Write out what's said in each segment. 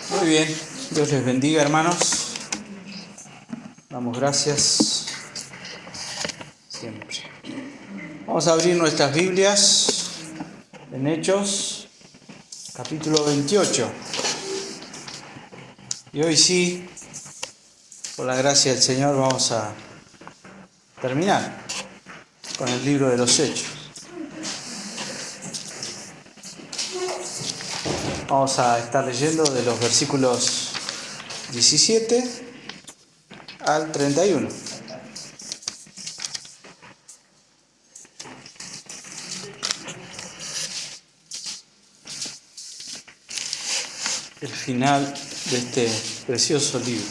Muy bien, Dios les bendiga, hermanos. Damos gracias siempre. Vamos a abrir nuestras Biblias en Hechos, capítulo 28. Y hoy sí, por la gracia del Señor, vamos a terminar con el libro de los Hechos. Vamos a estar leyendo de los versículos 17 al 31. El final de este precioso libro.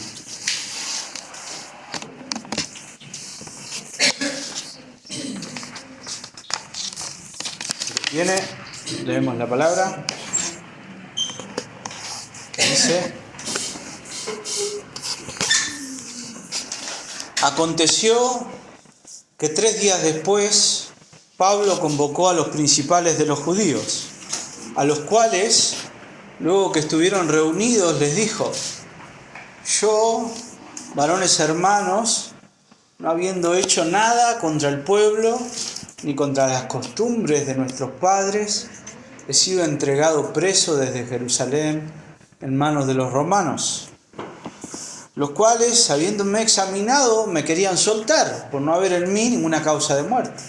Viene, leemos la palabra que dice: Aconteció que 3 días después Pablo convocó a los principales de los judíos, a los cuales, luego que estuvieron reunidos, les dijo: Yo, varones hermanos, no habiendo hecho nada contra el pueblo, ni contra las costumbres de nuestros padres, he sido entregado preso desde Jerusalén en manos de los romanos, los cuales, habiéndome examinado, me querían soltar, por no haber en mí ninguna causa de muerte.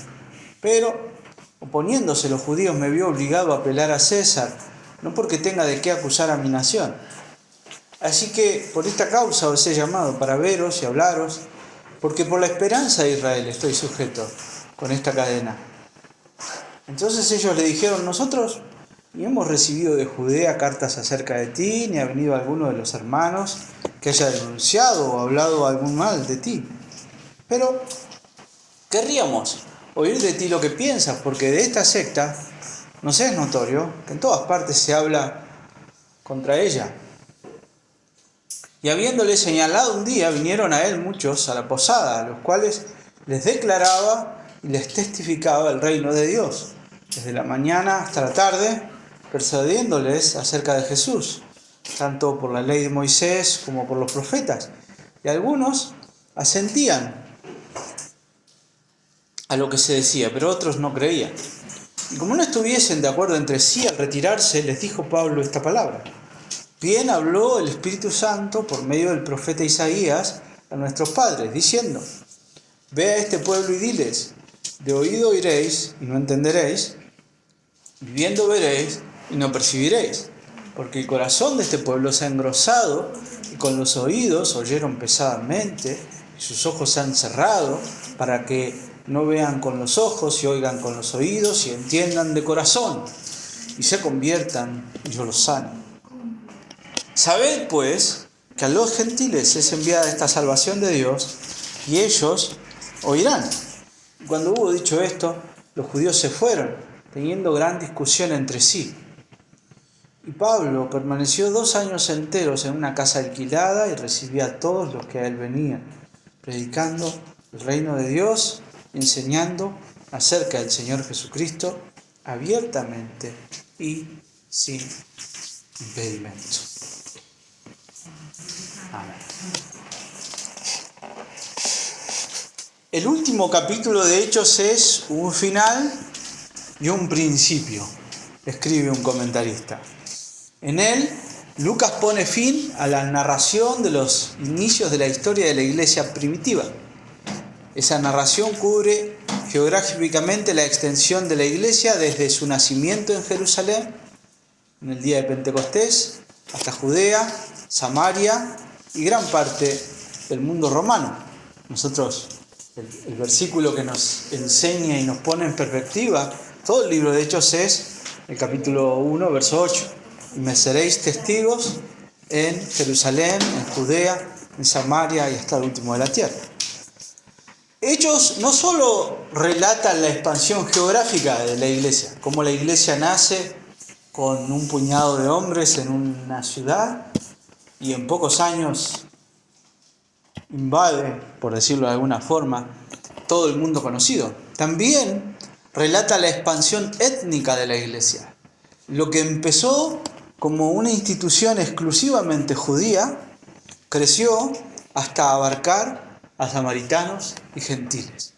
Pero, oponiéndose los judíos, me vio obligado a apelar a César, no porque tenga de qué acusar a mi nación. Así que por esta causa os he llamado para veros y hablaros, porque por la esperanza de Israel estoy sujeto con esta cadena. Entonces ellos le dijeron: nosotros ni hemos recibido de Judea cartas acerca de ti, ni ha venido alguno de los hermanos que haya denunciado o hablado algún mal de ti. Pero querríamos oír de ti lo que piensas, porque de esta secta nos es notorio que en todas partes se habla contra ella. Y habiéndole señalado un día, vinieron a él muchos a la posada, a los cuales les declaraba y les testificaba el reino de Dios, desde la mañana hasta la tarde, persuadiéndoles acerca de Jesús, tanto por la ley de Moisés como por los profetas. Y algunos asentían a lo que se decía, pero otros no creían. Y como no estuviesen de acuerdo entre sí, al retirarse, les dijo Pablo esta palabra: Bien habló el Espíritu Santo por medio del profeta Isaías a nuestros padres, diciendo: Ve a este pueblo y diles: de oído oiréis y no entenderéis, viviendo veréis y no percibiréis, porque el corazón de este pueblo se ha engrosado, y con los oídos oyeron pesadamente, y sus ojos se han cerrado, para que no vean con los ojos y oigan con los oídos y entiendan de corazón, y se conviertan y yo los sane. Sabed, pues, que a los gentiles es enviada esta salvación de Dios, y ellos oirán. Y cuando hubo dicho esto, los judíos se fueron, teniendo gran discusión entre sí. Y Pablo permaneció 2 años enteros en una casa alquilada y recibía a todos los que a él venían, predicando el reino de Dios, enseñando acerca del Señor Jesucristo abiertamente y sin impedimento. Amén. El último capítulo de Hechos es un final y un principio, escribe un comentarista. En él, Lucas pone fin a la narración de los inicios de la historia de la iglesia primitiva. Esa narración cubre geográficamente la extensión de la iglesia desde su nacimiento en Jerusalén, en el día de Pentecostés, hasta Judea, Samaria y gran parte del mundo romano. Nosotros, el versículo que nos enseña y nos pone en perspectiva todo el libro de Hechos es el capítulo 1, verso 8. Y me seréis testigos en Jerusalén, en Judea, en Samaria y hasta el último de la tierra. Hechos no solo relatan la expansión geográfica de la iglesia, cómo la iglesia nace con un puñado de hombres en una ciudad y en pocos años invade, por decirlo de alguna forma, todo el mundo conocido. También relata la expansión étnica de la iglesia. Lo que empezó como una institución exclusivamente judía, creció hasta abarcar a samaritanos y gentiles.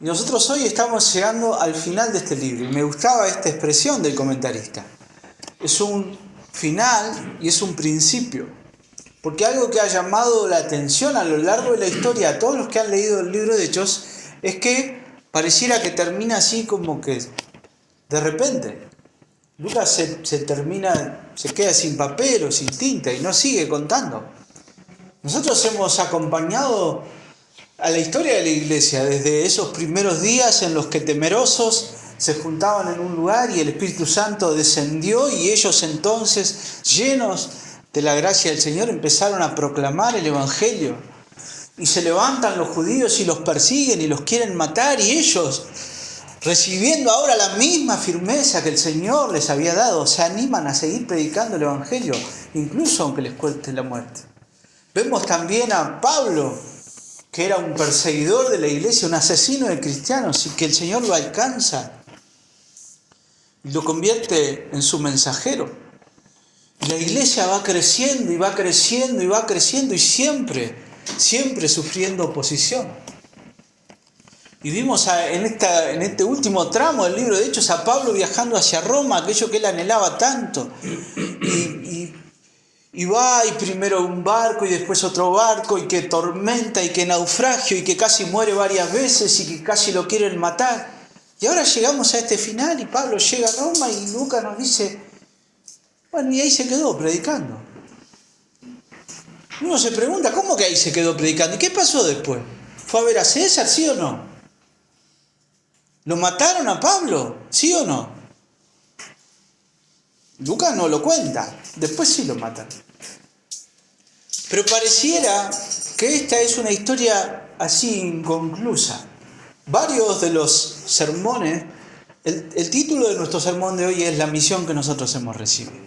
Y nosotros hoy estamos llegando al final de este libro, y me gustaba esta expresión del comentarista. Es un final y es un principio, porque algo que ha llamado la atención a lo largo de la historia a todos los que han leído el libro de Hechos es que pareciera que termina así como que de repente. Lucas se queda sin papel o sin tinta y no sigue contando. Nosotros hemos acompañado a la historia de la iglesia desde esos primeros días en los que temerosos se juntaban en un lugar y el Espíritu Santo descendió y ellos entonces, llenos de la gracia del Señor, empezaron a proclamar el Evangelio. Y se levantan los judíos y los persiguen y los quieren matar, y ellos, recibiendo ahora la misma firmeza que el Señor les había dado, se animan a seguir predicando el Evangelio, incluso aunque les cueste la muerte. Vemos también a Pablo, que era un perseguidor de la iglesia, un asesino de cristianos, y que el Señor lo alcanza y lo convierte en su mensajero. Y la iglesia va creciendo y va creciendo y va creciendo, y siempre sufriendo oposición. Y vimos en este último tramo del libro de Hechos a Pablo viajando hacia Roma, aquello que él anhelaba tanto. Y va, y primero un barco y después otro barco, y que tormenta y que naufragio, y que casi muere varias veces y que casi lo quieren matar. Y ahora llegamos a este final y Pablo llega a Roma y Lucas nos dice, bueno, y ahí se quedó predicando. Uno se pregunta, ¿cómo que ahí se quedó predicando? ¿Y qué pasó después? ¿Fue a ver a César, sí o no? ¿Lo mataron a Pablo? ¿Sí o no? Lucas no lo cuenta. Después sí lo matan. Pero pareciera que esta es una historia así inconclusa. Varios de los sermones, el título de nuestro sermón de hoy es La misión que nosotros hemos recibido.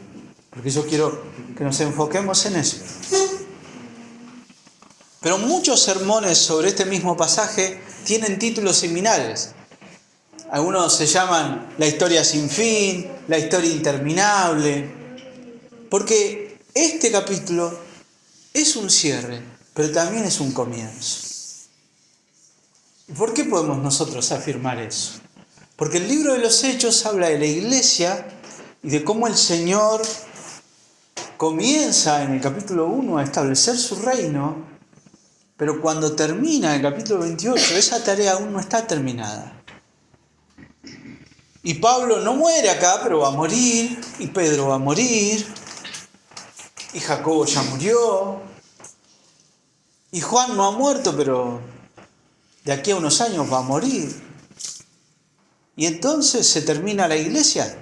Porque yo quiero que nos enfoquemos en eso. Pero muchos sermones sobre este mismo pasaje tienen títulos similares. Algunos se llaman La historia sin fin, La historia interminable, porque este capítulo es un cierre, pero también es un comienzo. ¿Y por qué podemos nosotros afirmar eso? Porque el libro de los Hechos habla de la iglesia y de cómo el Señor comienza en el capítulo 1 a establecer su reino, pero cuando termina el capítulo 28, esa tarea aún no está terminada. Y Pablo no muere acá, pero va a morir, y Pedro va a morir, y Jacobo ya murió, y Juan no ha muerto, pero de aquí a unos años va a morir. Y entonces se termina la iglesia,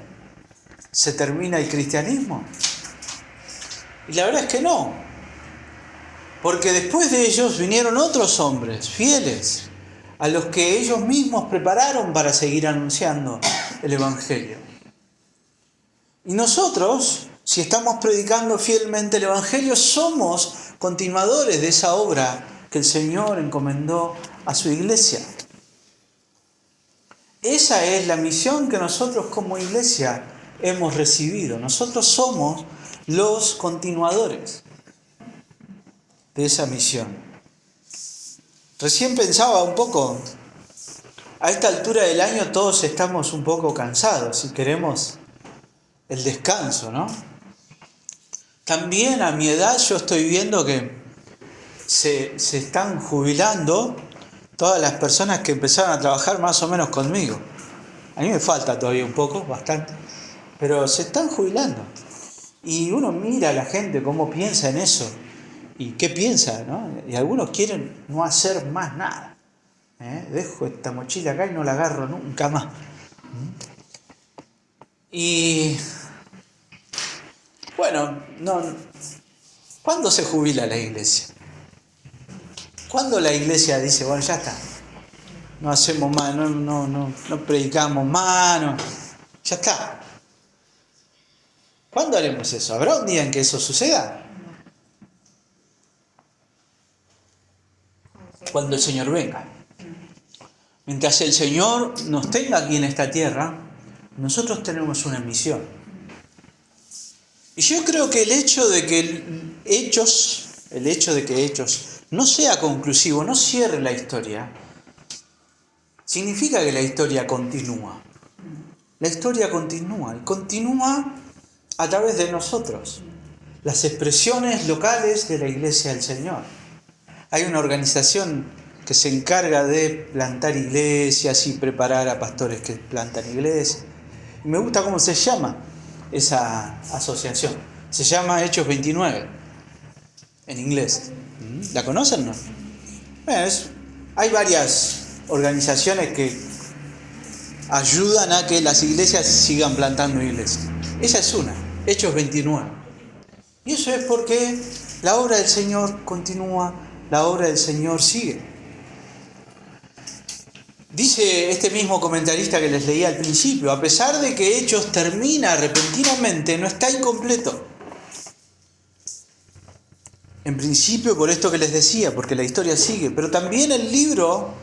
se termina el cristianismo. Y la verdad es que no, porque después de ellos vinieron otros hombres fieles, a los que ellos mismos prepararon para seguir anunciando el Evangelio. Y nosotros, si estamos predicando fielmente el Evangelio, somos continuadores de esa obra que el Señor encomendó a su iglesia. Esa es la misión que nosotros como iglesia hemos recibido. Nosotros somos los continuadores de esa misión. Recién pensaba un poco, a esta altura del año todos estamos un poco cansados y queremos el descanso, ¿no? También a mi edad yo estoy viendo que se están jubilando todas las personas que empezaron a trabajar más o menos conmigo. A mí me falta todavía un poco, bastante, pero se están jubilando. Y uno mira a la gente cómo piensa en eso. ¿Y qué piensa, no? Y algunos quieren no hacer más nada. Dejo esta mochila acá y no la agarro nunca más. Y bueno, ¿cuándo se jubila la iglesia? ¿Cuándo la iglesia dice, bueno, ya está? No hacemos más, no predicamos más, ya está. ¿Cuándo haremos eso? ¿Habrá un día en que eso suceda? Cuando el Señor venga. Mientras el Señor nos tenga aquí en esta tierra, nosotros tenemos una misión. Y yo creo que el hecho de que Hechos no sea conclusivo, no cierre la historia, significa que la historia continúa. La historia continúa, y continúa a través de nosotros, las expresiones locales de la Iglesia del Señor. Hay una organización que se encarga de plantar iglesias y preparar a pastores que plantan iglesias. Y me gusta cómo se llama esa asociación. Se llama Hechos 29, en inglés. ¿La conocen, no? Bueno, hay varias organizaciones que ayudan a que las iglesias sigan plantando iglesias. Esa es una, Hechos 29. Y eso es porque la obra del Señor continúa, la obra del Señor sigue. Dice este mismo comentarista que les leí al principio, a pesar de que Hechos termina repentinamente, no está incompleto. En principio, por esto que les decía, porque la historia sigue, pero también el libro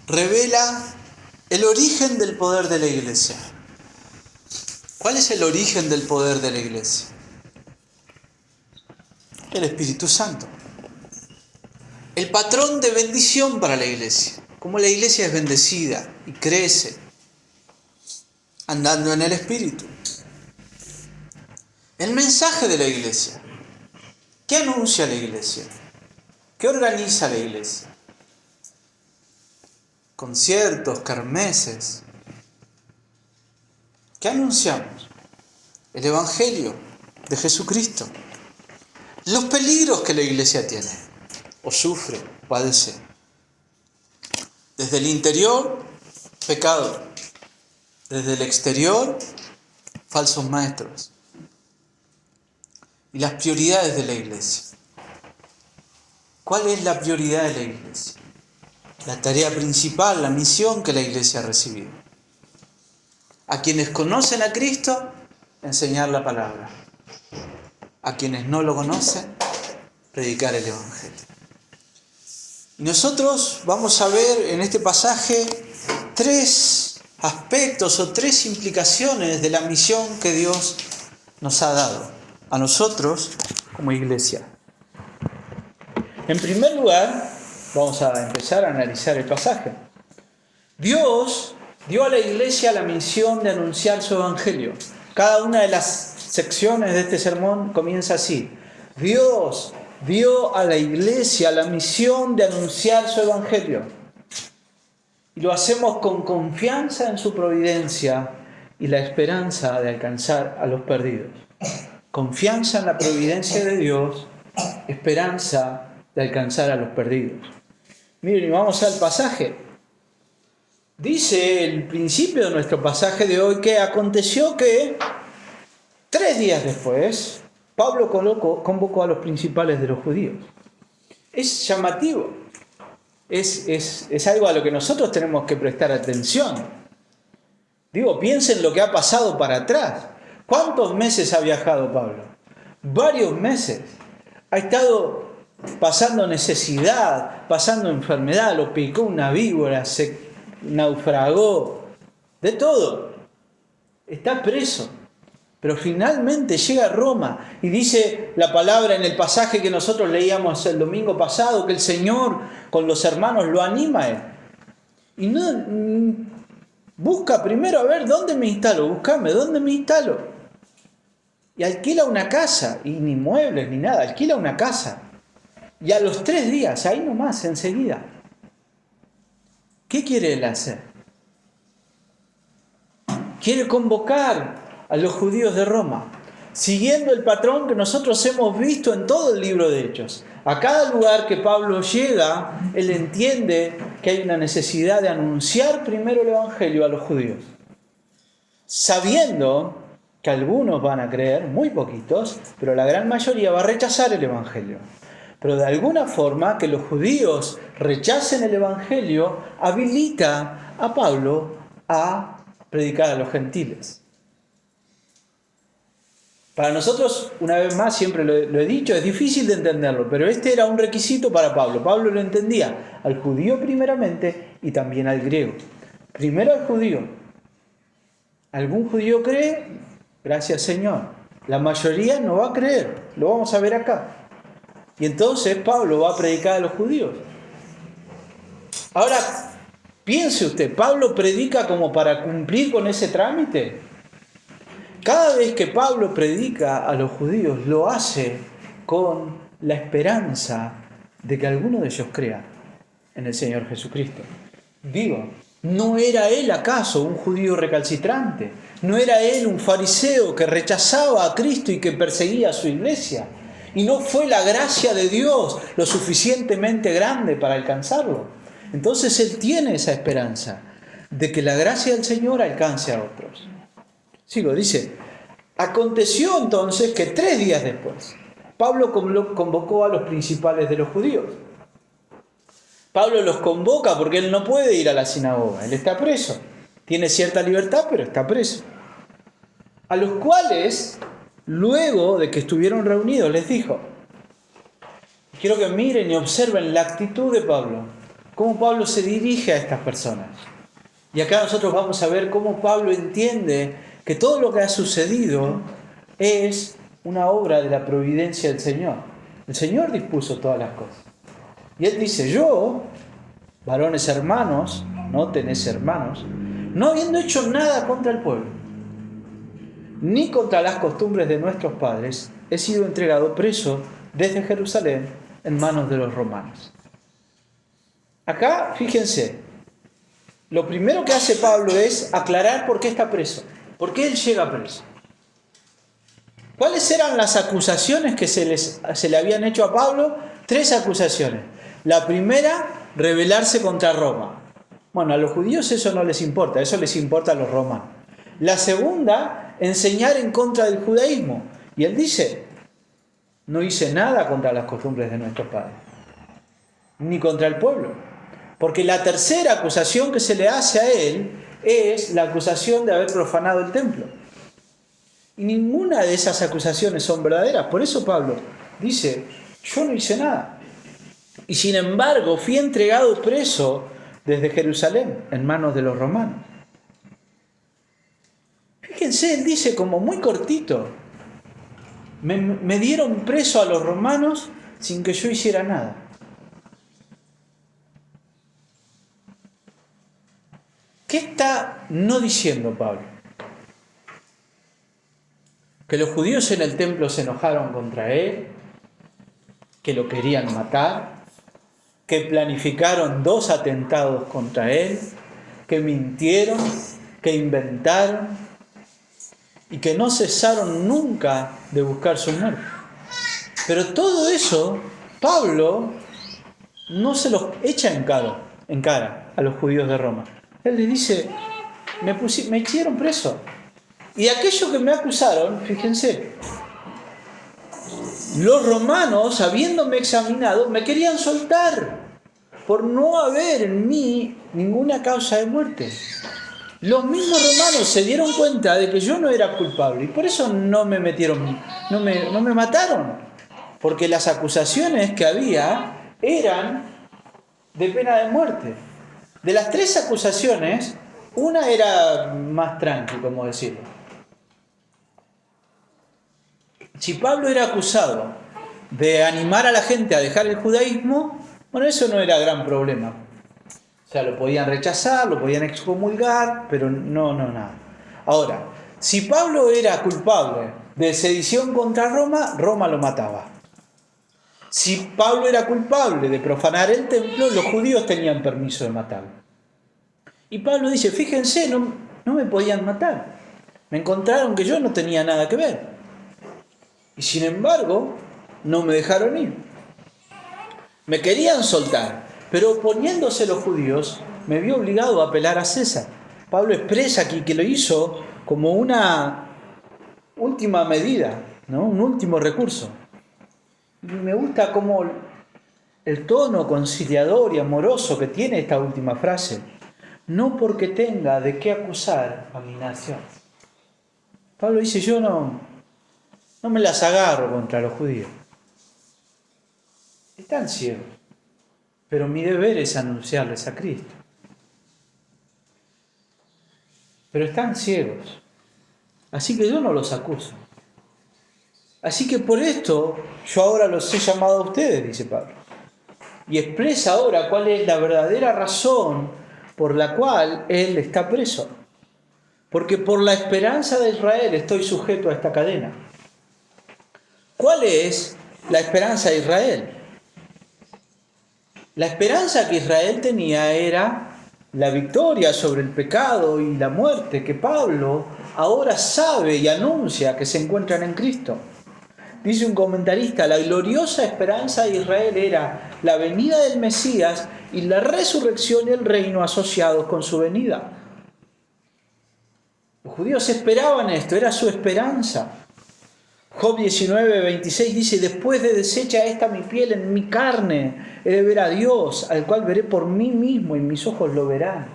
revela el origen del poder de la iglesia. ¿Cuál es el origen del poder de la iglesia? El Espíritu Santo. El patrón de bendición para la iglesia. Como la iglesia es bendecida y crece andando en el Espíritu. El mensaje de la iglesia. ¿Qué anuncia la iglesia? ¿Qué organiza la iglesia? Conciertos, kermeses. ¿Qué anunciamos? El Evangelio de Jesucristo. Los peligros que la iglesia tiene, o sufre, o padece. Desde el interior, pecado. Desde el exterior, falsos maestros. Y las prioridades de la iglesia. ¿Cuál es la prioridad de la iglesia? La tarea principal, la misión que la iglesia ha recibido. A quienes conocen a Cristo, enseñar la palabra. A quienes no lo conocen, predicar el Evangelio. Y nosotros vamos a ver en este pasaje 3 aspectos o 3 implicaciones de la misión que Dios nos ha dado a nosotros como iglesia. En primer lugar, vamos a empezar a analizar el pasaje. Dios dio a la iglesia la misión de anunciar su evangelio. Cada una de las secciones de este sermón comienza así. Dios dio a la iglesia la misión de anunciar su evangelio. Y lo hacemos con confianza en su providencia y la esperanza de alcanzar a los perdidos. Confianza en la providencia de Dios, esperanza de alcanzar a los perdidos. Miren, y vamos al pasaje. Dice el principio de nuestro pasaje de hoy que aconteció que 3 días después, Pablo convocó a los principales de los judíos. Es llamativo. Es algo a lo que nosotros tenemos que prestar atención. Piensen lo que ha pasado para atrás. ¿Cuántos meses ha viajado Pablo? Varios meses. Ha estado pasando necesidad, pasando enfermedad, lo picó una víbora, se naufragó, de todo. Está preso. Pero finalmente llega a Roma y dice la palabra en el pasaje que nosotros leíamos el domingo pasado, que el Señor con los hermanos lo anima a él. Y no busca primero a ver dónde me instalo, búscame dónde me instalo. Y alquila una casa, y ni muebles ni nada, alquila una casa. Y a los 3 días, ahí nomás, enseguida. ¿Qué quiere él hacer? Quiere convocar a los judíos de Roma, siguiendo el patrón que nosotros hemos visto en todo el libro de Hechos. A cada lugar que Pablo llega, él entiende que hay una necesidad de anunciar primero el Evangelio a los judíos, sabiendo que algunos van a creer, muy poquitos, pero la gran mayoría va a rechazar el Evangelio. Pero de alguna forma que los judíos rechacen el Evangelio habilita a Pablo a predicar a los gentiles. Para nosotros, una vez más, siempre lo he dicho, es difícil de entenderlo, pero este era un requisito para Pablo. Pablo lo entendía al judío primeramente y también al griego. Primero al judío. ¿Algún judío cree? Gracias, Señor. La mayoría no va a creer. Lo vamos a ver acá. Y entonces Pablo va a predicar a los judíos. Ahora, piense usted, ¿Pablo predica como para cumplir con ese trámite? Cada vez que Pablo predica a los judíos, lo hace con la esperanza de que alguno de ellos crea en el Señor Jesucristo. Digo, ¿no era él acaso un judío recalcitrante? ¿No era él un fariseo que rechazaba a Cristo y que perseguía a su iglesia? ¿Y no fue la gracia de Dios lo suficientemente grande para alcanzarlo? Entonces él tiene esa esperanza de que la gracia del Señor alcance a otros. Sigo, dice, aconteció entonces que 3 días después, Pablo convocó a los principales de los judíos. Pablo los convoca porque él no puede ir a la sinagoga, él está preso. Tiene cierta libertad, pero está preso. A los cuales, luego de que estuvieron reunidos, les dijo, quiero que miren y observen la actitud de Pablo, cómo Pablo se dirige a estas personas. Y acá nosotros vamos a ver cómo Pablo entiende que todo lo que ha sucedido es una obra de la providencia del Señor. El Señor dispuso todas las cosas. Y él dice, yo, varones hermanos, no tenés hermanos, no habiendo hecho nada contra el pueblo, ni contra las costumbres de nuestros padres, he sido entregado preso desde Jerusalén en manos de los romanos. Acá, fíjense, lo primero que hace Pablo es aclarar por qué está preso, por qué él llega preso. ¿Cuáles eran las acusaciones que se le habían hecho a Pablo? 3 acusaciones. La primera, rebelarse contra Roma. Bueno, a los judíos eso no les importa, eso les importa a los romanos. La segunda, enseñar en contra del judaísmo. Y él dice, no hice nada contra las costumbres de nuestros padres, ni contra el pueblo. Porque la tercera acusación que se le hace a él es la acusación de haber profanado el templo. Y ninguna de esas acusaciones son verdaderas. Por eso Pablo dice, yo no hice nada. Y sin embargo fui entregado preso desde Jerusalén en manos de los romanos. Fíjense, él dice como muy cortito, me dieron preso a los romanos sin que yo hiciera nada. ¿Qué está no diciendo Pablo? Que los judíos en el templo se enojaron contra él, que lo querían matar, que planificaron 2 atentados contra él, que mintieron, que inventaron y que no cesaron nunca de buscar su muerte. Pero todo eso, Pablo no se los echa en cara a los judíos de Roma. Él les dice, me hicieron preso. Y aquello que me acusaron, fíjense, los romanos, habiéndome examinado, me querían soltar por no haber en mí ninguna causa de muerte. Los mismos romanos se dieron cuenta de que yo no era culpable y por eso no me metieron, no me mataron. Porque las acusaciones que había eran de pena de muerte. De las 3 acusaciones, una era más tranqui, como decirlo. Si Pablo era acusado de animar a la gente a dejar el judaísmo, bueno, eso no era gran problema. O sea, lo podían rechazar, lo podían excomulgar, pero no, nada. Ahora, si Pablo era culpable de sedición contra Roma, Roma lo mataba. Si Pablo era culpable de profanar el templo, los judíos tenían permiso de matarlo. Y Pablo dice, fíjense, no me podían matar. Me encontraron que yo no tenía nada que ver. Y sin embargo, no me dejaron ir. Me querían soltar, pero oponiéndose los judíos, me vi obligado a apelar a César. Pablo expresa aquí que lo hizo como una última medida, ¿no? Un último recurso. Y me gusta como el tono conciliador y amoroso que tiene esta última frase. No porque tenga de qué acusar a mi nación. Pablo dice, yo no me las agarro contra los judíos. Están ciegos, pero mi deber es anunciarles a Cristo. pero están ciegos. Así que yo no los acuso. Así que por esto yo ahora los he llamado a ustedes, dice Pablo. Y expresa ahora cuál es la verdadera razón por la cual él está preso. Porque por la esperanza de Israel estoy sujeto a esta cadena. ¿Cuál es la esperanza de Israel? La esperanza que Israel tenía era la victoria sobre el pecado y la muerte, que Pablo ahora sabe y anuncia que se encuentran en Cristo. Dice un comentarista, la gloriosa esperanza de Israel era la venida del Mesías y la resurrección y el reino asociados con su venida. Los judíos esperaban esto, era su esperanza. Job 19:26 dice, después de deshecha esta mi piel en mi carne, he de ver a Dios, al cual veré por mí mismo y mis ojos lo verán.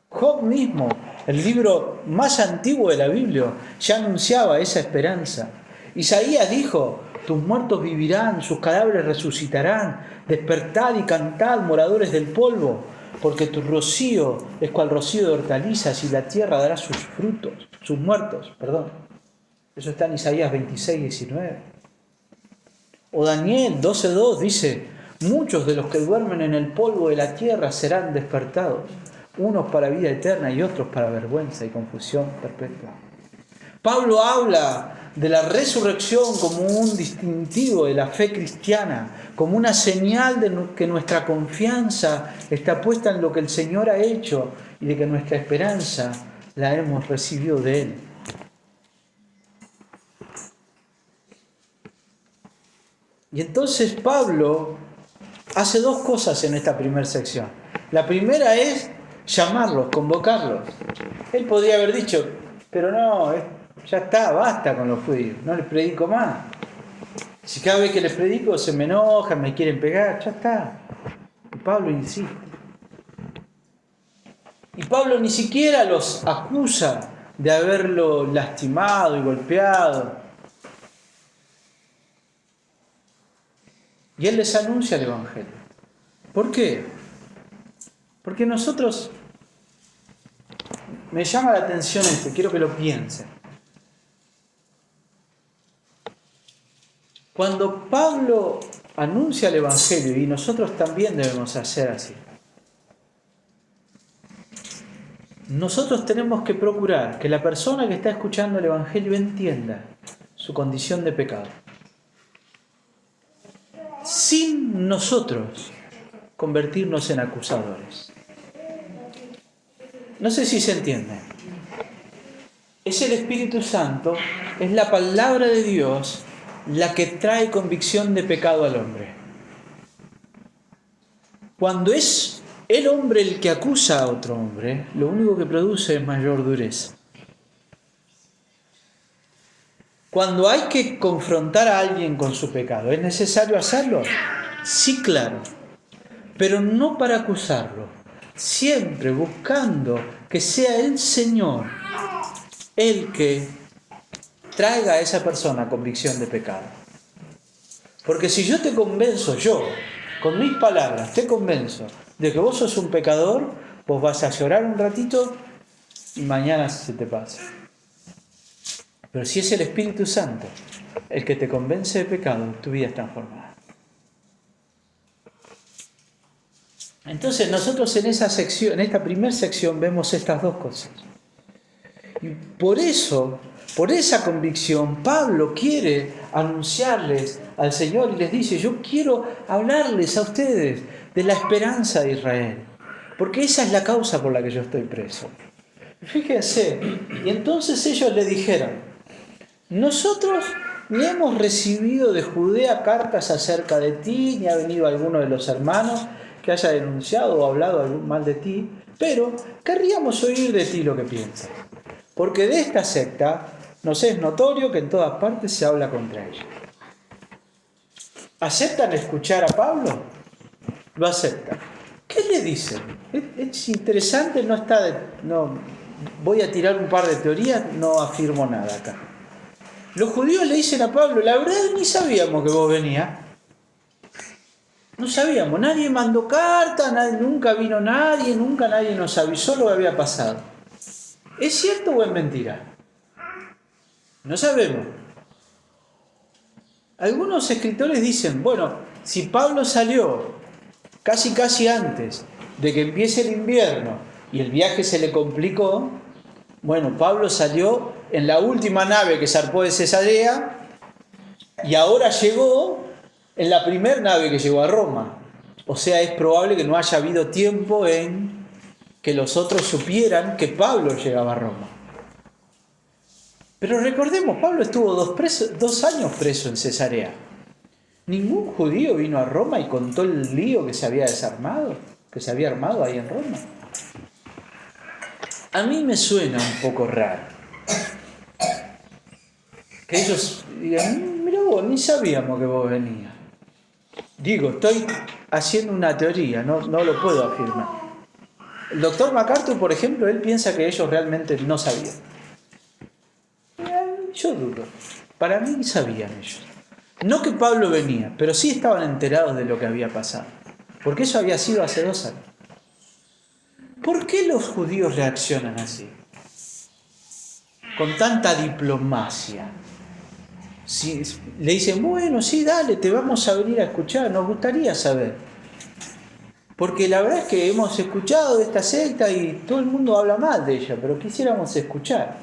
Job mismo, el libro más antiguo de la Biblia, ya anunciaba esa esperanza. Isaías dijo, tus muertos vivirán, sus cadáveres resucitarán, despertad y cantad, moradores del polvo, porque tu rocío es cual rocío de hortalizas y la tierra dará sus frutos, sus muertos, perdón. Eso está en Isaías 26:19. O Daniel 12:2 dice, muchos de los que duermen en el polvo de la tierra serán despertados, unos para vida eterna y otros para vergüenza y confusión perpetua. Pablo habla de la resurrección como un distintivo de la fe cristiana, como una señal de que nuestra confianza está puesta en lo que el Señor ha hecho y de que nuestra esperanza la hemos recibido de Él. Y entonces Pablo hace dos cosas en esta primera sección. La primera es llamarlos, convocarlos. Él podría haber dicho, pero no, ya está, basta con los judíos, no les predico más. Si cada vez que les predico se me enojan, me quieren pegar, ya está. Y Pablo insiste. Y Pablo ni siquiera los acusa de haberlo lastimado y golpeado. Y él les anuncia el Evangelio. ¿Por qué? Porque nosotros, me llama la atención esto, quiero que lo piensen. Cuando Pablo anuncia el Evangelio, y nosotros también debemos hacer así, nosotros tenemos que procurar que la persona que está escuchando el Evangelio entienda su condición de pecado. Sin nosotros convertirnos en acusadores. No sé si se entiende. Es el Espíritu Santo, es la palabra de Dios la que trae convicción de pecado al hombre. Cuando es el hombre el que acusa a otro hombre, lo único que produce es mayor dureza. Cuando hay que confrontar a alguien con su pecado, ¿es necesario hacerlo? Sí, claro. Pero no para acusarlo. Siempre buscando que sea el Señor el que traiga a esa persona convicción de pecado. Porque si yo te convenzo, con mis palabras, te convenzo de que vos sos un pecador, vos vas a llorar un ratito y mañana se te pasa. Pero si es el Espíritu Santo el que te convence de pecado, tu vida es transformada. Entonces nosotros en esta primera sección vemos estas dos cosas. Y por eso, por esa convicción, Pablo quiere anunciarles al Señor y les dice, yo quiero hablarles a ustedes de la esperanza de Israel, porque esa es la causa por la que yo estoy preso. Fíjense, y entonces ellos le dijeron, nosotros ni hemos recibido de Judea cartas acerca de ti, ni ha venido alguno de los hermanos que haya denunciado o hablado algún mal de ti, pero querríamos oír de ti lo que piensas. Porque de esta secta nos es notorio que en todas partes se habla contra ella. ¿Aceptan escuchar a Pablo? Lo aceptan. ¿Qué le dicen? Es interesante, no voy a tirar un par de teorías, no afirmo nada acá. Los judíos le dicen a Pablo, la verdad ni sabíamos que vos venías. No sabíamos, nadie mandó carta, nunca vino nadie, nunca nadie nos avisó lo que había pasado. ¿Es cierto o es mentira? No sabemos. Algunos escritores dicen, bueno, si Pablo salió casi antes de que empiece el invierno y el viaje se le complicó, bueno, Pablo salió en la última nave que zarpó de Cesarea y ahora llegó en la primera nave que llegó a Roma. O sea, es probable que no haya habido tiempo en que los otros supieran que Pablo llegaba a Roma. Pero recordemos, Pablo estuvo 2 años preso en Cesarea. Ningún judío vino a Roma y contó el lío que se había desarmado, que se había armado ahí en Roma. A mí me suena un poco raro que ellos digan, mira vos, ni sabíamos que vos venías. Digo, estoy haciendo una teoría, no lo puedo afirmar. El doctor MacArthur, por ejemplo, él piensa que ellos realmente no sabían. Yo dudo. Para mí sabían ellos. No que Pablo venía, pero sí estaban enterados de lo que había pasado. Porque eso había sido hace 2 años. ¿Por qué los judíos reaccionan así? Con tanta diplomacia. Si le dicen, bueno, sí, dale, te vamos a venir a escuchar, nos gustaría saber. Porque la verdad es que hemos escuchado de esta secta y todo el mundo habla mal de ella, pero quisiéramos escuchar.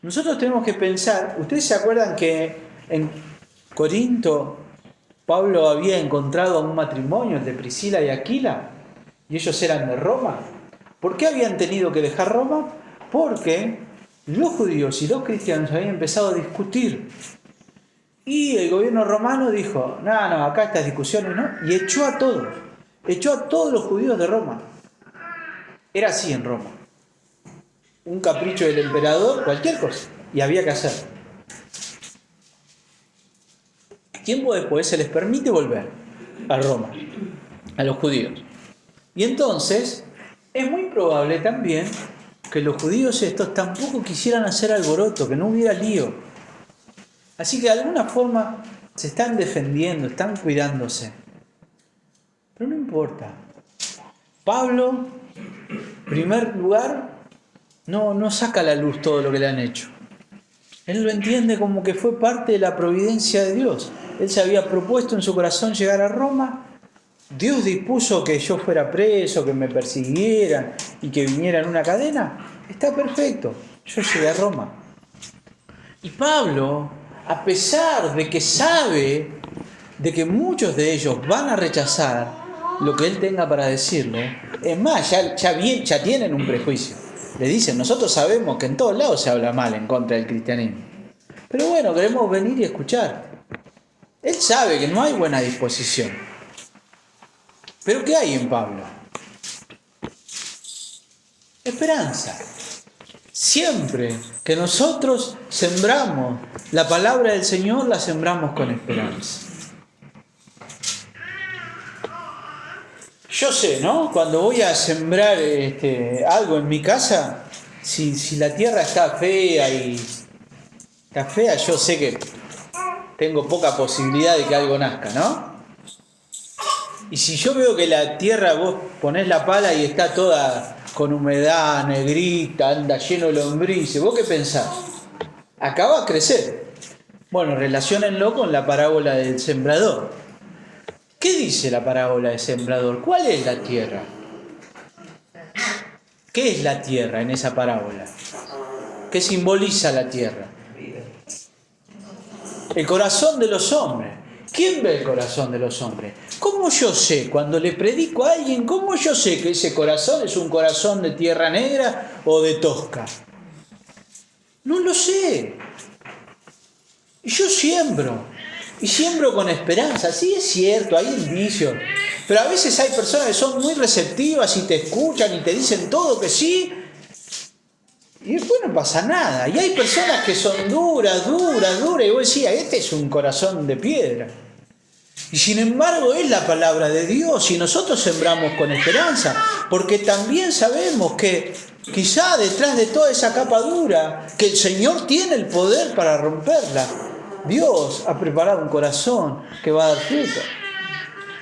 Nosotros tenemos que pensar, ¿ustedes se acuerdan que en Corinto Pablo había encontrado un matrimonio, el de Priscila y Aquila, y ellos eran de Roma? ¿Por qué habían tenido que dejar Roma? Porque los judíos y los cristianos habían empezado a discutir. Y el gobierno romano dijo, no, acá estas discusiones no, y echó a todos los judíos de Roma. Era así en Roma. Un capricho del emperador, cualquier cosa, y había que hacer. Tiempo después se les permite volver a Roma, a los judíos. Y entonces es muy probable también que los judíos estos tampoco quisieran hacer alboroto, que no hubiera lío. Así que de alguna forma se están defendiendo, están cuidándose. Pero no importa. Pablo, en primer lugar, no saca a la luz todo lo que le han hecho. Él lo entiende como que fue parte de la providencia de Dios. Él se había propuesto en su corazón llegar a Roma. Dios dispuso que yo fuera preso, que me persiguieran y que viniera en una cadena. Está perfecto. Yo llegué a Roma. Y Pablo, a pesar de que sabe de que muchos de ellos van a rechazar lo que él tenga para decirle, es más, ya tienen un prejuicio. Le dicen, nosotros sabemos que en todos lados se habla mal en contra del cristianismo. Pero bueno, queremos venir y escuchar. Él sabe que no hay buena disposición. ¿Pero qué hay en Pablo? Esperanza. Siempre que nosotros sembramos la palabra del Señor, la sembramos con esperanza. Yo sé, ¿no? Cuando voy a sembrar algo en mi casa, si la tierra está fea, yo sé que tengo poca posibilidad de que algo nazca, ¿no? Y si yo veo que la tierra, vos ponés la pala y está toda con humedad, negrita, anda lleno de lombrices, ¿vos qué pensás? Acá va a crecer. Bueno, relaciónenlo con la parábola del sembrador. ¿Qué dice la parábola del sembrador? ¿Cuál es la tierra? ¿Qué es la tierra en esa parábola? ¿Qué simboliza la tierra? El corazón de los hombres. ¿Quién ve el corazón de los hombres? ¿Cómo yo sé, cuando le predico a alguien, cómo yo sé que ese corazón es un corazón de tierra negra o de tosca? No lo sé. Yo siembro. Y siembro con esperanza. Sí, es cierto, hay indicios. Pero a veces hay personas que son muy receptivas y te escuchan y te dicen todo que sí. Y después no pasa nada. Y hay personas que son duras. Y vos decís, este es un corazón de piedra. Y sin embargo es la palabra de Dios y nosotros sembramos con esperanza. Porque también sabemos que quizá detrás de toda esa capa dura, que el Señor tiene el poder para romperla, Dios ha preparado un corazón que va a dar fruto.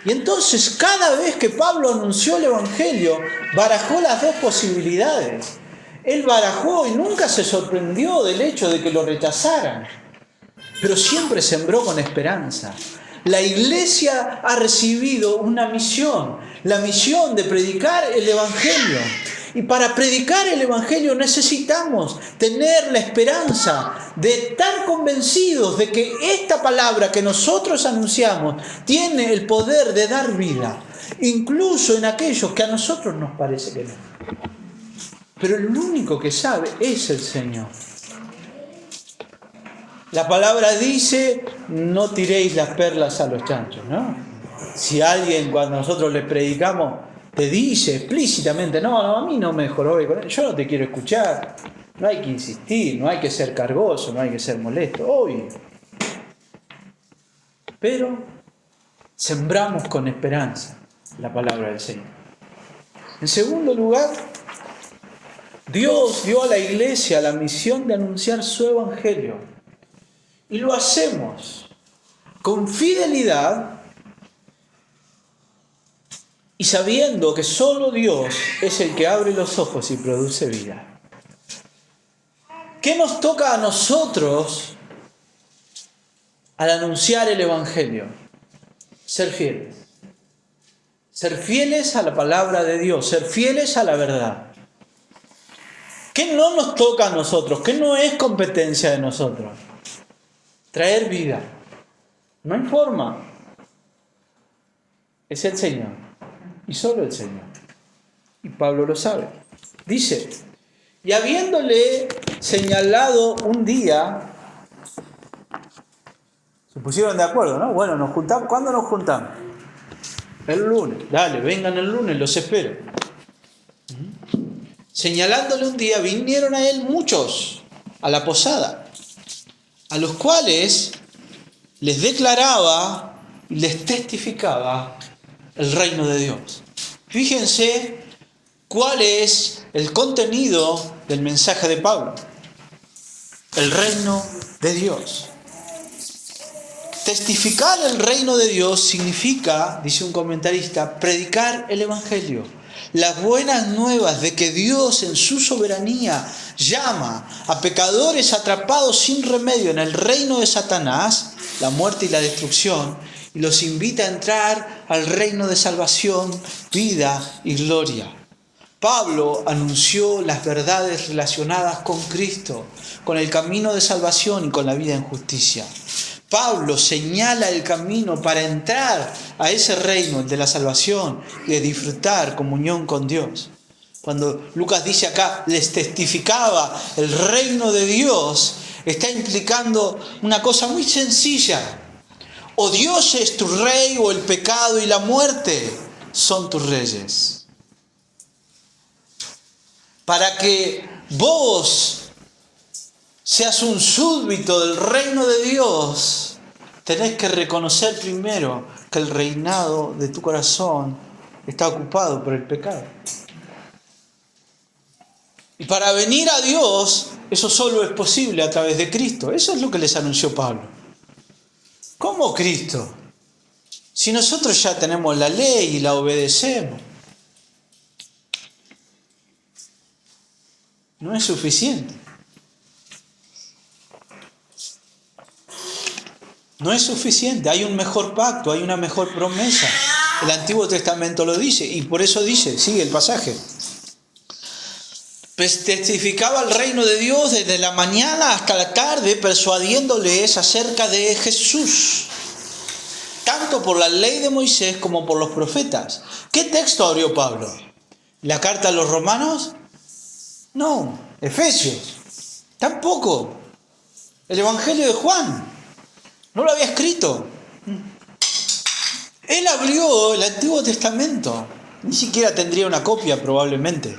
Y entonces cada vez que Pablo anunció el Evangelio, barajó las dos posibilidades. Él barajó y nunca se sorprendió del hecho de que lo rechazaran, pero siempre sembró con esperanza. La iglesia ha recibido una misión, la misión de predicar el Evangelio. Y para predicar el Evangelio necesitamos tener la esperanza de estar convencidos de que esta palabra que nosotros anunciamos tiene el poder de dar vida, incluso en aquellos que a nosotros nos parece que no. Pero el único que sabe es el Señor. La palabra dice, no tiréis las perlas a los chanchos, ¿no? Si alguien cuando nosotros le predicamos te dice explícitamente, no, a mí no me jorobe con él, yo no te quiero escuchar, no hay que insistir, no hay que ser cargoso, no hay que ser molesto, obvio. Pero sembramos con esperanza la palabra del Señor. En segundo lugar, Dios dio a la iglesia la misión de anunciar su evangelio. Y lo hacemos con fidelidad y sabiendo que solo Dios es el que abre los ojos y produce vida. ¿Qué nos toca a nosotros al anunciar el evangelio? Ser fieles. Ser fieles a la palabra de Dios, ser fieles a la verdad. ¿Qué no nos toca a nosotros? ¿Qué no es competencia de nosotros? Traer vida. No hay forma. Es el Señor. Y solo el Señor. Y Pablo lo sabe. Dice, y habiéndole señalado un día, se pusieron de acuerdo, ¿no? Bueno, nos juntamos. ¿Cuándo nos juntamos? El lunes. Dale, vengan el lunes, los espero. Señalándole un día, vinieron a él muchos a la posada, a los cuales les declaraba y les testificaba el reino de Dios. Fíjense cuál es el contenido del mensaje de Pablo. El reino de Dios. Testificar el reino de Dios significa, dice un comentarista, predicar el evangelio. Las buenas nuevas de que Dios en su soberanía llama a pecadores atrapados sin remedio en el reino de Satanás, la muerte y la destrucción, y los invita a entrar al reino de salvación, vida y gloria. Pablo anunció las verdades relacionadas con Cristo, con el camino de salvación y con la vida en justicia. Pablo señala el camino para entrar a ese reino de la salvación y de disfrutar comunión con Dios. Cuando Lucas dice acá, les testificaba el reino de Dios, está implicando una cosa muy sencilla. O Dios es tu rey o el pecado y la muerte son tus reyes. Para que vos seas un súbdito del reino de Dios, tenés que reconocer primero que el reinado de tu corazón está ocupado por el pecado. Y para venir a Dios, eso solo es posible a través de Cristo. Eso es lo que les anunció Pablo. ¿Cómo Cristo? Si nosotros ya tenemos la ley y la obedecemos. No es suficiente. No es suficiente, hay un mejor pacto, hay una mejor promesa. El Antiguo Testamento lo dice y por eso dice, sigue el pasaje. Pues testificaba el reino de Dios desde la mañana hasta la tarde, persuadiéndoles acerca de Jesús, tanto por la ley de Moisés como por los profetas. ¿Qué texto abrió Pablo? ¿La carta a los romanos? No. ¿Efesios? Tampoco. ¿El Evangelio de Juan? No lo había escrito. Él abrió el Antiguo Testamento. Ni siquiera tendría una copia probablemente.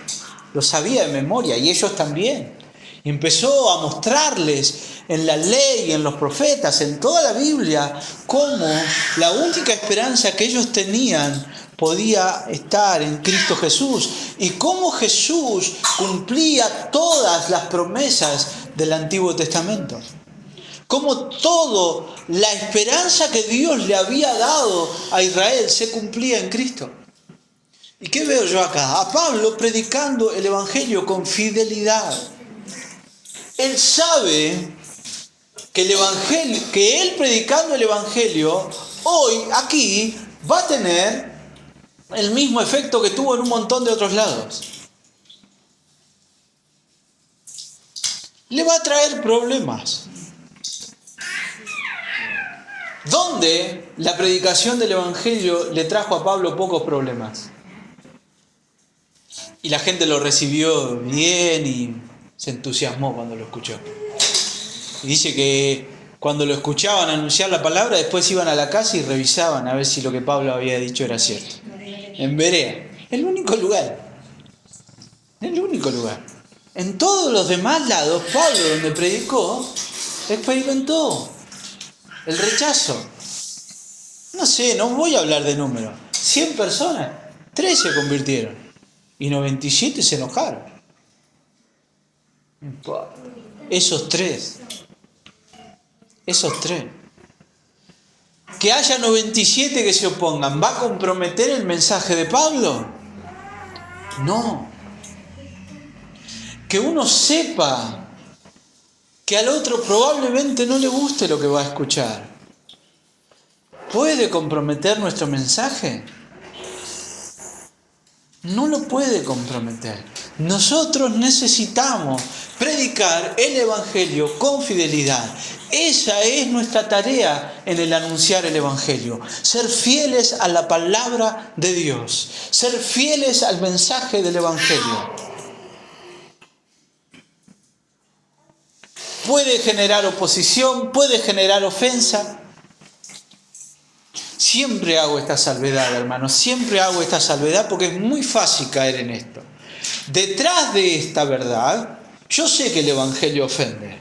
Lo sabía de memoria y ellos también. Y empezó a mostrarles en la ley, en los profetas, en toda la Biblia, cómo la única esperanza que ellos tenían podía estar en Cristo Jesús. Y cómo Jesús cumplía todas las promesas del Antiguo Testamento. Como toda la esperanza que Dios le había dado a Israel se cumplía en Cristo. ¿Y qué veo yo acá? A Pablo predicando el Evangelio con fidelidad. Él sabe que el Evangelio, que él predicando el Evangelio, hoy, aquí, va a tener el mismo efecto que tuvo en un montón de otros lados. Le va a traer problemas. ¿Dónde la predicación del Evangelio le trajo a Pablo pocos problemas? Y la gente lo recibió bien y se entusiasmó cuando lo escuchó. Y dice que cuando lo escuchaban anunciar la palabra, después iban a la casa y revisaban a ver si lo que Pablo había dicho era cierto. En Berea, el único lugar. El único lugar. En todos los demás lados, Pablo, donde predicó, experimentó el rechazo. No sé, no voy a hablar de números. 100 personas, 3 se convirtieron y 97 se enojaron. Esos tres. Que haya 97 que se opongan, ¿va a comprometer el mensaje de Pablo? No. Que uno sepa que al otro probablemente no le guste lo que va a escuchar, ¿puede comprometer nuestro mensaje? No lo puede comprometer. Nosotros necesitamos predicar el Evangelio con fidelidad. Esa es nuestra tarea en el anunciar el Evangelio. Ser fieles a la palabra de Dios. Ser fieles al mensaje del Evangelio. Puede generar oposición, puede generar ofensa. Siempre hago esta salvedad, hermanos, siempre hago esta salvedad porque es muy fácil caer en esto. Detrás de esta verdad, yo sé que el Evangelio ofende,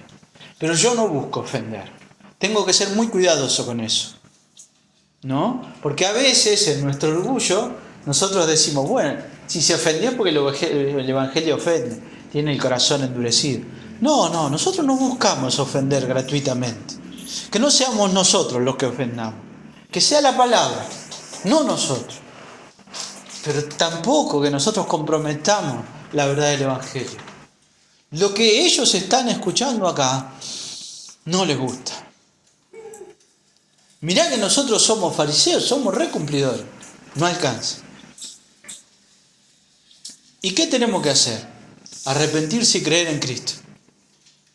pero yo no busco ofender. Tengo que ser muy cuidadoso con eso, ¿no? Porque a veces en nuestro orgullo nosotros decimos, bueno, si se ofendió es porque el Evangelio ofende, tiene el corazón endurecido. No, nosotros no buscamos ofender gratuitamente. Que no seamos nosotros los que ofendamos. Que sea la palabra, no nosotros. Pero tampoco que nosotros comprometamos la verdad del Evangelio. Lo que ellos están escuchando acá no les gusta. Mirá que nosotros somos fariseos, somos recumplidores. No alcanza. ¿Y qué tenemos que hacer? Arrepentirse y creer en Cristo.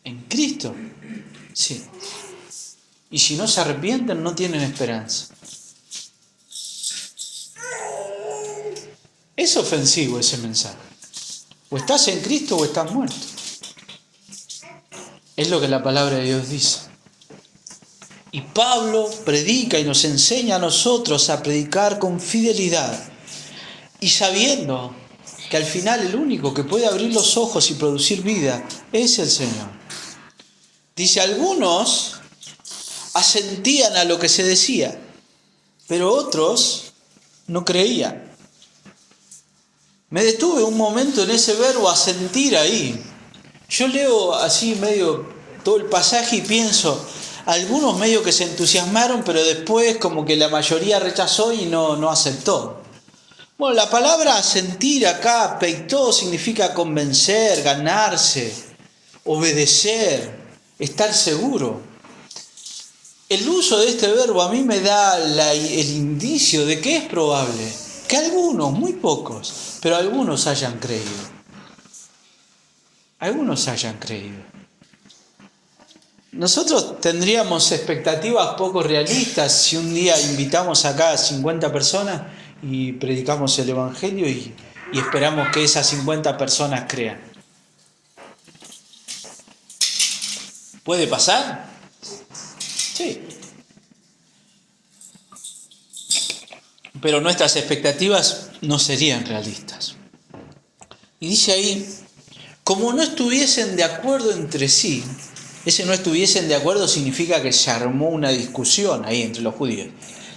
¿En Cristo? Sí. Y si no se arrepienten, no tienen esperanza. Es ofensivo ese mensaje. O estás en Cristo o estás muerto. Es lo que la palabra de Dios dice. Y Pablo predica y nos enseña a nosotros a predicar con fidelidad. Y sabiendo que al final el único que puede abrir los ojos y producir vida es el Señor. Dice, algunos asentían a lo que se decía, pero otros no creían. Me detuve un momento en ese verbo asentir ahí. Yo leo así medio todo el pasaje y pienso, algunos medio que se entusiasmaron, pero después como que la mayoría rechazó y no aceptó. Bueno, la palabra asentir acá, peitó, significa convencer, ganarse, obedecer, estar seguro. El uso de este verbo a mí me da el indicio de que es probable que algunos, muy pocos, pero algunos hayan creído. Algunos hayan creído. Nosotros tendríamos expectativas poco realistas si un día invitamos acá a 50 personas y predicamos el Evangelio y esperamos que esas 50 personas crean. ¿Puede pasar? Sí. Pero nuestras expectativas no serían realistas. Y dice ahí, como no estuviesen de acuerdo entre sí, ese no estuviesen de acuerdo significa que se armó una discusión ahí entre los judíos.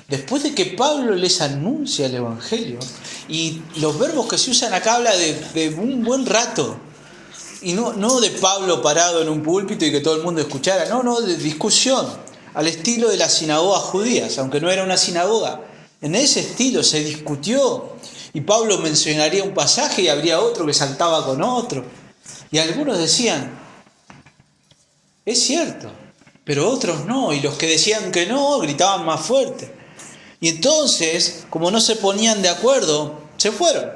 Después de que Pablo les anuncia el Evangelio, y los verbos que se usan acá habla de un buen rato, y no de Pablo parado en un púlpito y que todo el mundo escuchara, no, de discusión, al estilo de las sinagogas judías, aunque no era una sinagoga. En ese estilo se discutió Y Pablo mencionaría un pasaje y habría otro que saltaba con otro. Y algunos decían, es cierto, pero otros no. Y los que decían que no, gritaban más fuerte. Y entonces, como no se ponían de acuerdo, se fueron.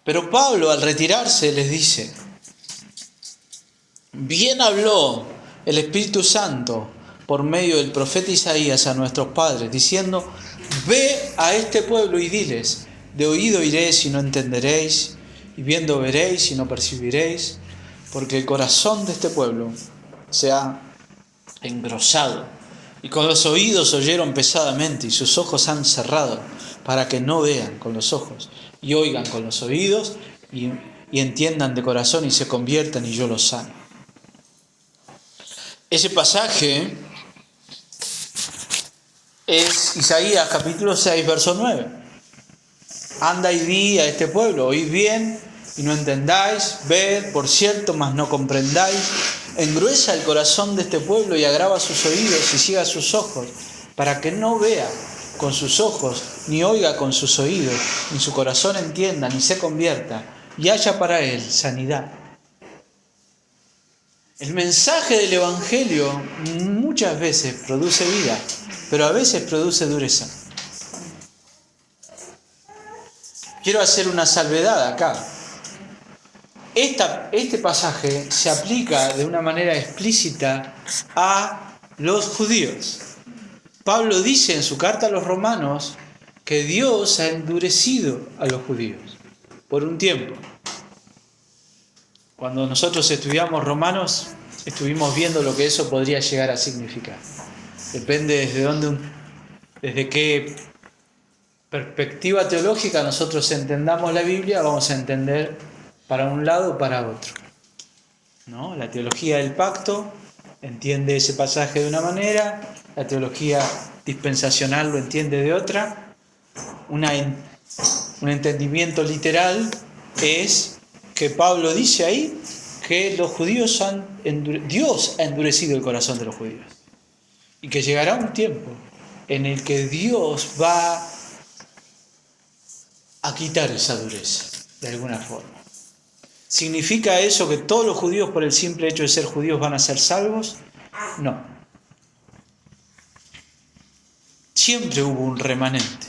Pero Pablo, al retirarse, les dice, bien habló el Espíritu Santo por medio del profeta Isaías a nuestros padres, diciendo, ve a este pueblo y diles, de oído iréis y no entenderéis, y viendo veréis y no percibiréis, porque el corazón de este pueblo se ha engrosado, y con los oídos oyeron pesadamente, y sus ojos han cerrado, para que no vean con los ojos, y oigan con los oídos, y entiendan de corazón, y se conviertan, y yo los sano. Ese pasaje es Isaías capítulo 6, verso 9. Anda y di a este pueblo, oíd bien y no entendáis, ved, por cierto, mas no comprendáis. Engruesa el corazón de este pueblo y agrava sus oídos y ciega sus ojos, para que no vea con sus ojos, ni oiga con sus oídos, ni su corazón entienda, ni se convierta, y haya para él sanidad. El mensaje del Evangelio muchas veces produce vida, pero a veces produce dureza. Quiero hacer una salvedad acá. Este pasaje se aplica de una manera explícita a los judíos. Pablo dice en su carta a los romanos que Dios ha endurecido a los judíos por un tiempo. Cuando nosotros estudiamos Romanos, estuvimos viendo lo que eso podría llegar a significar. Depende desde qué perspectiva teológica nosotros entendamos la Biblia, vamos a entender para un lado o para otro. ¿No? La teología del pacto entiende ese pasaje de una manera, la teología dispensacional lo entiende de otra. Un entendimiento literal es que Pablo dice ahí que los judíos Dios ha endurecido el corazón de los judíos. Y que llegará un tiempo en el que Dios va a quitar esa dureza, de alguna forma. ¿Significa eso que todos los judíos, por el simple hecho de ser judíos, van a ser salvos? No. Siempre hubo un remanente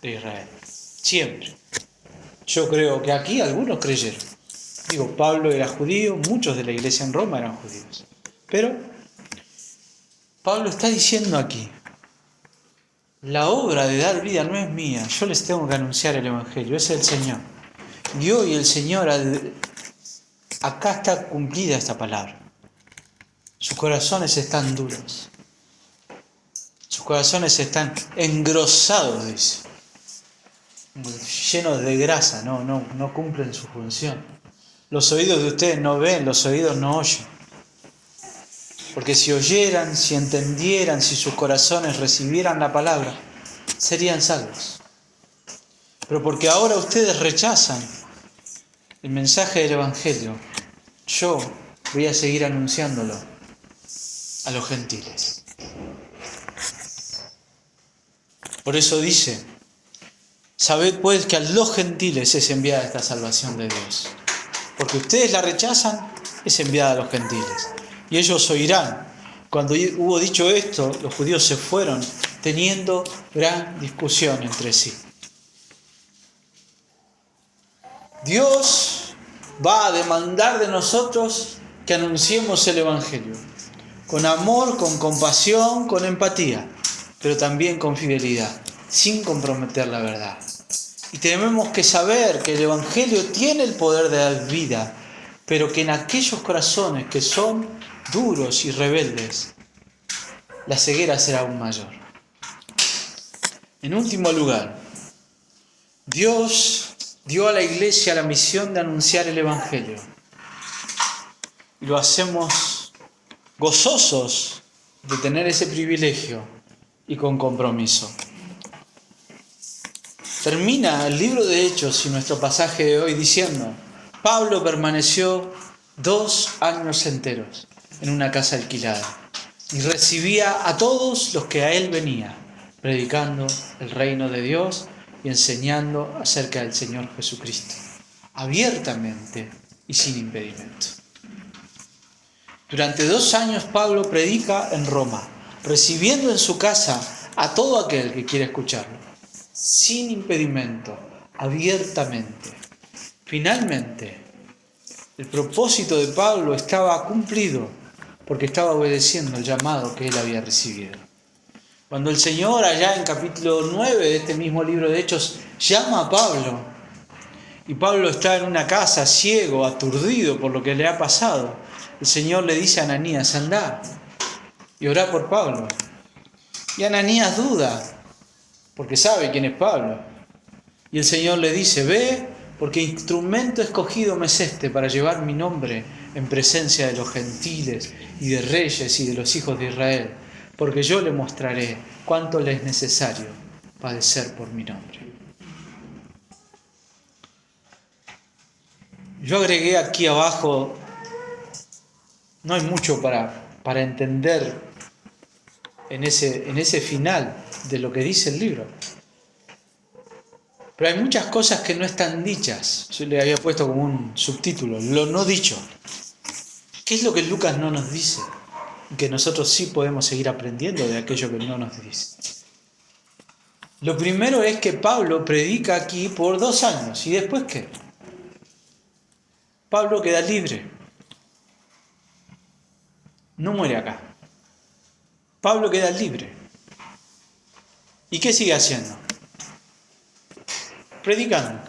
de Israel. Siempre. Yo creo que aquí algunos creyeron. Digo, Pablo era judío, muchos de la iglesia en Roma eran judíos. Pero Pablo está diciendo aquí, la obra de dar vida no es mía, yo les tengo que anunciar el Evangelio, es el Señor. Y hoy el Señor, acá está cumplida esta palabra. Sus corazones están duros. Sus corazones están engrosados, dice. Llenos de grasa, no cumplen su función. Los oídos de ustedes no ven, los oídos no oyen. Porque si oyeran, si entendieran, si sus corazones recibieran la palabra, serían salvos. Pero porque ahora ustedes rechazan el mensaje del Evangelio, yo voy a seguir anunciándolo a los gentiles. Por eso dice, sabed pues que a los gentiles es enviada esta salvación de Dios. Porque ustedes la rechazan, es enviada a los gentiles. Y ellos oirán. Cuando hubo dicho esto, los judíos se fueron teniendo gran discusión entre sí. Dios va a demandar de nosotros que anunciemos el Evangelio. Con amor, con compasión, con empatía. Pero también con fidelidad, sin comprometer la verdad. Y tenemos que saber que el Evangelio tiene el poder de dar vida, pero que en aquellos corazones que son duros y rebeldes, la ceguera será aún mayor. En último lugar, Dios dio a la iglesia la misión de anunciar el Evangelio. Y lo hacemos gozosos de tener ese privilegio y con compromiso. Termina el libro de Hechos y nuestro pasaje de hoy diciendo, Pablo permaneció 2 años enteros en una casa alquilada y recibía a todos los que a él venían, predicando el reino de Dios y enseñando acerca del Señor Jesucristo, abiertamente y sin impedimento. Durante 2 años Pablo predica en Roma, recibiendo en su casa a todo aquel que quiera escucharlo, sin impedimento, abiertamente. Finalmente, el propósito de Pablo estaba cumplido porque estaba obedeciendo el llamado que él había recibido. Cuando el Señor, allá en capítulo 9 de este mismo libro de Hechos, llama a Pablo, y Pablo está en una casa ciego, aturdido por lo que le ha pasado, el Señor le dice a Ananías: andá y orá por Pablo. Y Ananías duda, porque sabe quién es Pablo. Y el Señor le dice: ve, porque instrumento escogido me es este para llevar mi nombre en presencia de los gentiles y de reyes y de los hijos de Israel, porque yo le mostraré cuánto le es necesario padecer por mi nombre. Yo agregué aquí abajo, no hay mucho para entender en ese final de lo que dice el libro. Pero hay muchas cosas que no están dichas. Yo le había puesto como un subtítulo, lo no dicho. ¿Qué es lo que Lucas no nos dice? Y que nosotros sí podemos seguir aprendiendo de aquello que no nos dice. Lo primero es que Pablo predica aquí por 2 años. ¿Y después qué? Pablo queda libre. No muere acá. Pablo queda libre. ¿Y qué sigue haciendo? Predicando.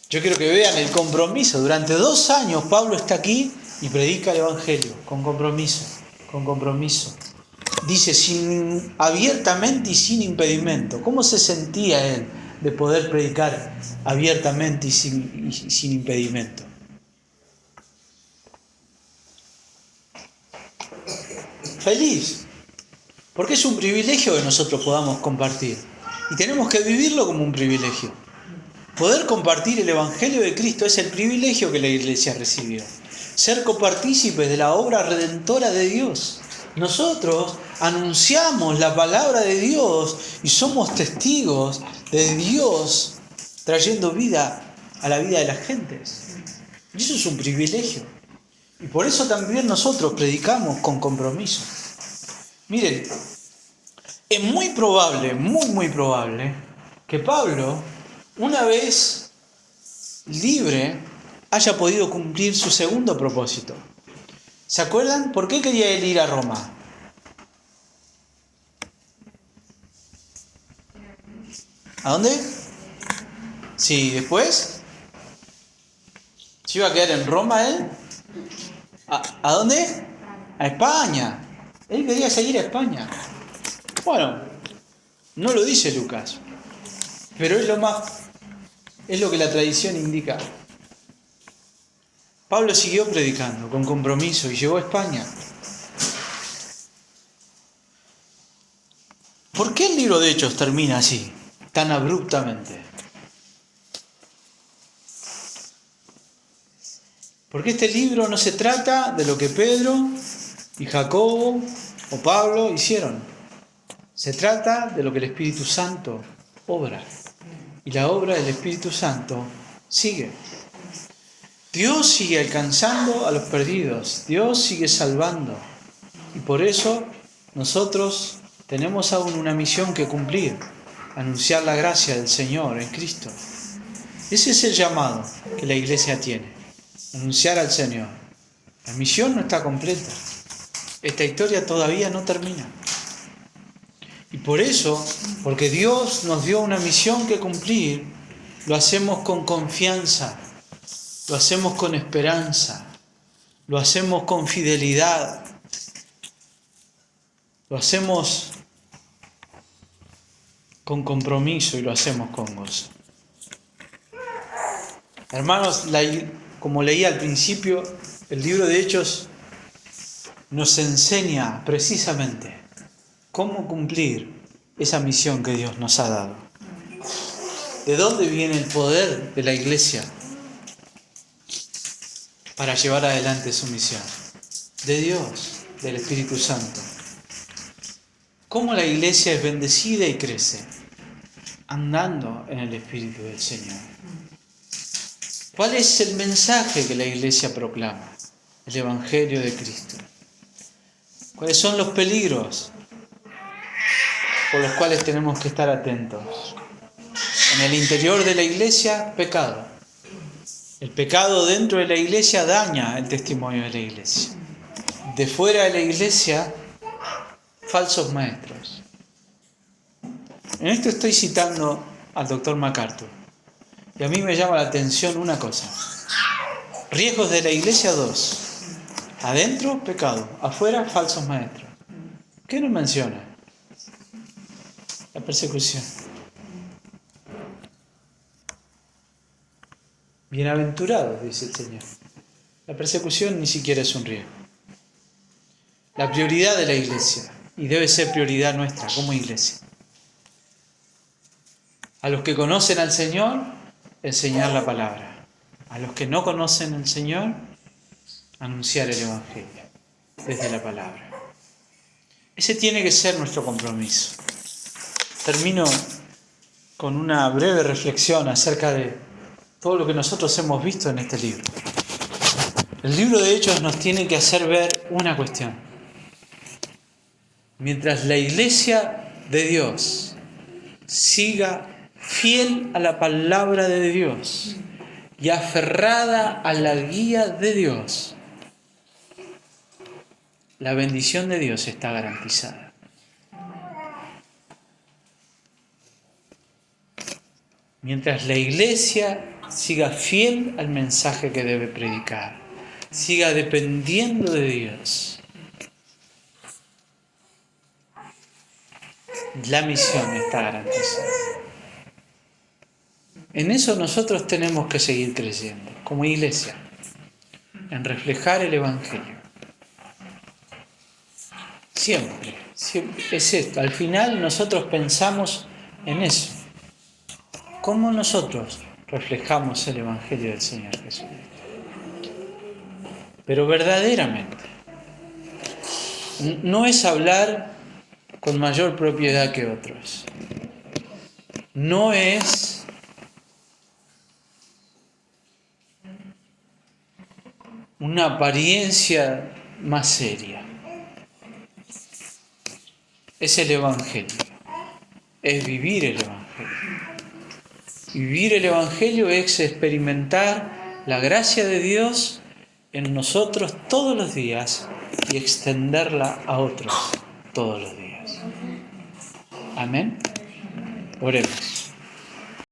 Yo quiero que vean el compromiso. Durante 2 años Pablo está aquí y predica el Evangelio con compromiso, con compromiso. Dice abiertamente y sin impedimento. ¿Cómo se sentía él de poder predicar abiertamente y sin impedimento? Feliz, porque es un privilegio que nosotros podamos compartir y tenemos que vivirlo como un privilegio. Poder compartir el Evangelio de Cristo es el privilegio que la Iglesia recibió. Ser copartícipes de la obra redentora de Dios. Nosotros anunciamos la palabra de Dios y somos testigos de Dios trayendo vida a la vida de las gentes. Y eso es un privilegio. Y por eso también nosotros predicamos con compromiso. Miren, es muy probable, muy probable, que Pablo, una vez libre, haya podido cumplir su segundo propósito. ¿Se acuerdan? ¿Por qué quería él ir a Roma? ¿A dónde? Sí, después. ¿Se iba a quedar en Roma él? ¿A dónde? A España. Él quería seguir a España. Bueno, no lo dice Lucas, pero es lo que la tradición indica. Pablo siguió predicando con compromiso y llegó a España. ¿Por qué el libro de Hechos termina así, tan abruptamente? Porque este libro no se trata de lo que Pedro y Jacobo o Pablo hicieron. Se trata de lo que el Espíritu Santo obra. Y la obra del Espíritu Santo sigue. Dios sigue alcanzando a los perdidos. Dios sigue salvando. Y por eso nosotros tenemos aún una misión que cumplir. Anunciar la gracia del Señor en Cristo. Ese es el llamado que la Iglesia tiene. Anunciar al Señor. La misión no está completa. Esta historia todavía no termina. Y por eso, porque Dios nos dio una misión que cumplir, lo hacemos con confianza, lo hacemos con esperanza, lo hacemos con fidelidad, lo hacemos con compromiso y lo hacemos con gozo. Hermanos, como leí al principio, el libro de Hechos nos enseña precisamente cómo cumplir esa misión que Dios nos ha dado. ¿De dónde viene el poder de la Iglesia para llevar adelante su misión? De Dios, del Espíritu Santo. ¿Cómo la Iglesia es bendecida y crece? andando en el Espíritu del Señor. ¿Cuál es el mensaje que la iglesia proclama? El Evangelio de Cristo. ¿Cuáles son los peligros por los cuales tenemos que estar atentos? En el interior de la iglesia, pecado. El pecado dentro de la iglesia daña el testimonio de la iglesia. De fuera de la iglesia, falsos maestros. En esto estoy citando al doctor MacArthur. Y a mí me llama la atención una cosa. Riesgos de la iglesia, 2. Adentro, pecado. Afuera, falsos maestros. ¿Qué nos menciona? La persecución. Bienaventurados, dice el Señor. La persecución ni siquiera es un riesgo. La prioridad de la iglesia, y debe ser prioridad nuestra como iglesia. A los que conocen al Señor, enseñar la palabra. A los que no conocen al Señor, anunciar el Evangelio desde la palabra. Ese tiene que ser nuestro compromiso. Termino con una breve reflexión acerca de todo lo que nosotros hemos visto en este libro. El libro de Hechos nos tiene que hacer ver una cuestión. Mientras la iglesia de Dios siga fiel a la palabra de Dios y aferrada a la guía de Dios, la bendición de Dios está garantizada. Mientras la iglesia siga fiel al mensaje que debe predicar, siga dependiendo de Dios, la misión está garantizada. En eso nosotros tenemos que seguir creciendo, como iglesia, en reflejar el Evangelio. Siempre es esto. Al final nosotros pensamos en eso. ¿Cómo nosotros reflejamos el Evangelio del Señor Jesucristo? Pero verdaderamente, no es hablar con mayor propiedad que otros. No es una apariencia más seria. Es el Evangelio. Es vivir el Evangelio. Vivir el Evangelio es experimentar la gracia de Dios en nosotros todos los días y extenderla a otros todos los días. Amén. Oremos.